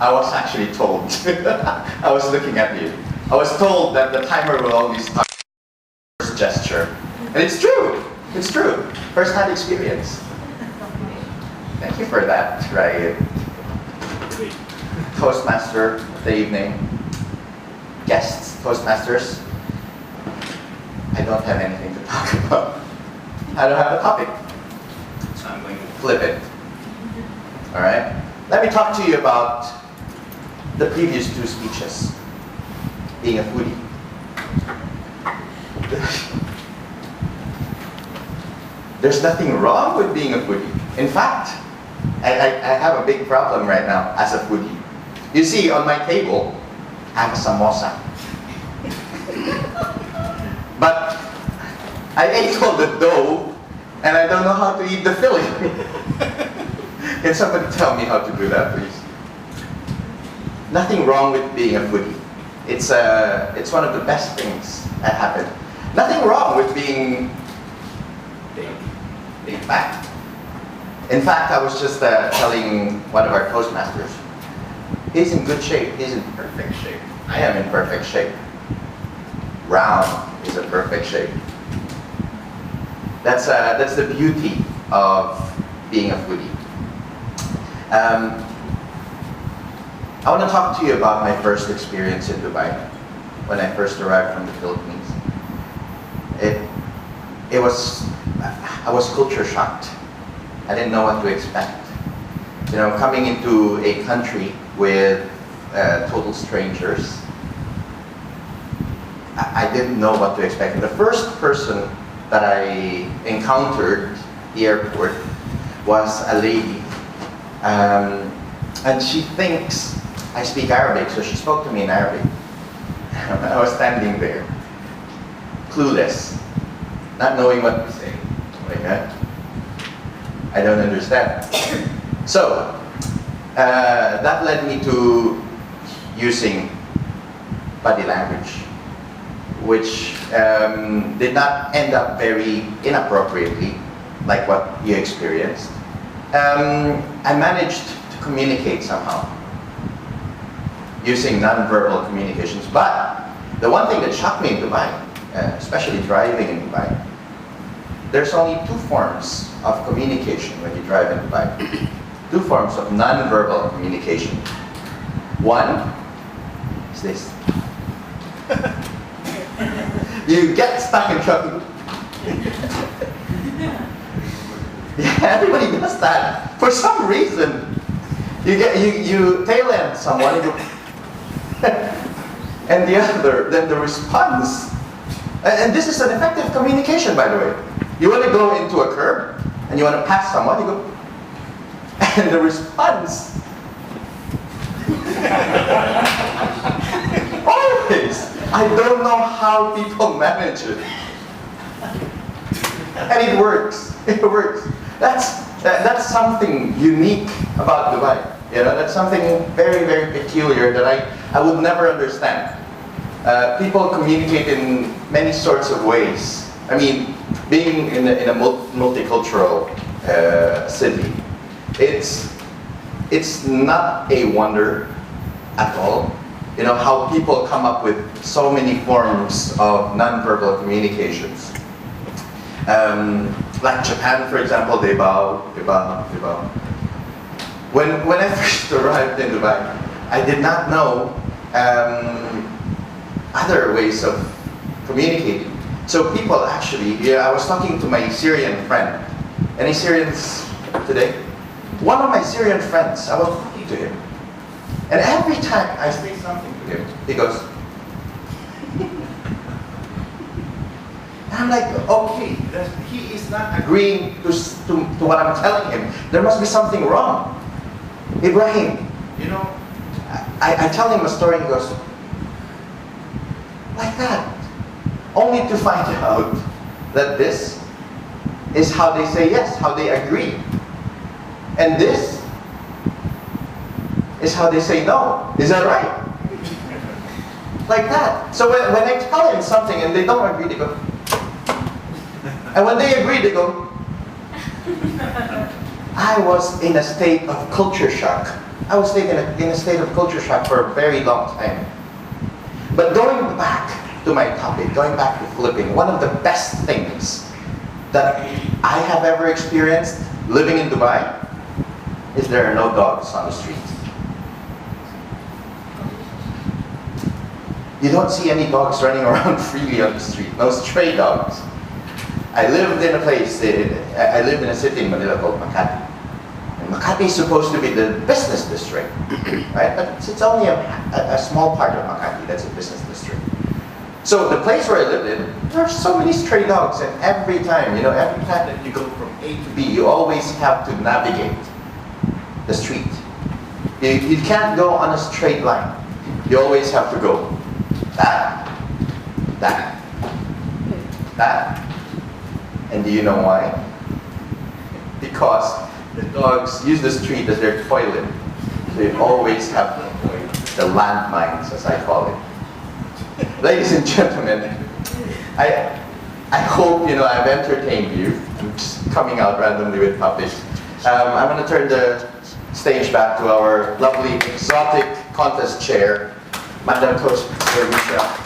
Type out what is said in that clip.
I was actually told. I was looking at you. I was told that the timer will always start with first gesture. And it's true. It's true. First-hand experience. Thank you for that, Ryan. Toastmaster of the evening. Guests, Toastmasters. I don't have anything to talk about. I don't have a topic. So I'm going to flip it. Alright? Let me talk to you about the previous two speeches. Being a foodie. There's nothing wrong with being a foodie. In fact, I have a big problem right now as a foodie. You see, on my table, I have a samosa. But I ate all the dough, and I don't know how to eat the filling. Can somebody tell me how to do that, please? Nothing wrong with being a foodie. It's one of the best things that happen. Nothing wrong with being fat. In fact, I was just telling one of our Toastmasters, he's in good shape, he's in perfect shape. I am in perfect shape. Round is a perfect shape. That's the beauty of being a foodie. I want to talk to you about my first experience in Dubai when I first arrived from the Philippines. I was culture shocked. I didn't know what to expect. You know, coming into a country with total strangers, I didn't know what to expect. And the first person that I encountered at the airport was a lady. And she thinks I speak Arabic, so she spoke to me in Arabic. I was standing there, clueless, not knowing what to say. Like that. I don't understand. So, that led me to using body language, which did not end up very inappropriately, like what you experienced. I managed to communicate somehow, using non-verbal communications. But the one thing that shocked me in Dubai, especially driving in Dubai, there's only two forms of communication when you drive in Dubai. Two forms of non-verbal communication. One is this. You get stuck in traffic. Yeah, everybody does that. For some reason, you tail end someone, and the other, then the response. And this is an effective communication, by the way. You want to go into a curb, and you want to pass someone, you go, and the response. Always. I don't know how people manage it. And it works. It works. That's something unique about Dubai. You know, that's something very, very peculiar that I would never understand. People communicate in many sorts of ways. I mean, being in a multicultural city, it's not a wonder at all. You know, how people come up with so many forms of non-verbal communications. Like Japan, for example, they bow, they bow, they bow. When I first arrived in Dubai, I did not know other ways of communicating. So people actually, I was talking to my Syrian friend. Any Syrians today? One of my Syrian friends, I was talking to him. And every time I say something to him, he goes, and I'm like, okay, he is not agreeing to what I'm telling him. There must be something wrong. Ibrahim, you know, I tell him a story and he goes, like that. Only to find out that this is how they say yes, how they agree. And this is how they say no. Is that right? Like that. So when I tell him something and they don't agree, they go. And when they agree, they go. I was in a state of culture shock. I was in a state of culture shock for a very long time. But going back to my topic, going back to flipping, one of the best things that I have ever experienced living in Dubai is there are no dogs on the street. You don't see any dogs running around freely on the street, no stray dogs. I lived in a place, I lived in a city in Manila called Makati. And Makati is supposed to be the business district, right? But it's only a small part of Makati that's a business district. So the place where I lived in, there are so many stray dogs, and every time that you go from A to B, you always have to navigate the street. You can't go on a straight line. You always have to go that. And do you know why? Because the dogs use the street as their toilet. They always have to avoid the landmines, as I call it. Ladies and gentlemen, I hope I've entertained you. I'm just coming out randomly with topics. I'm going to turn the stage back to our lovely exotic contest chair, Madam Coach Michelle.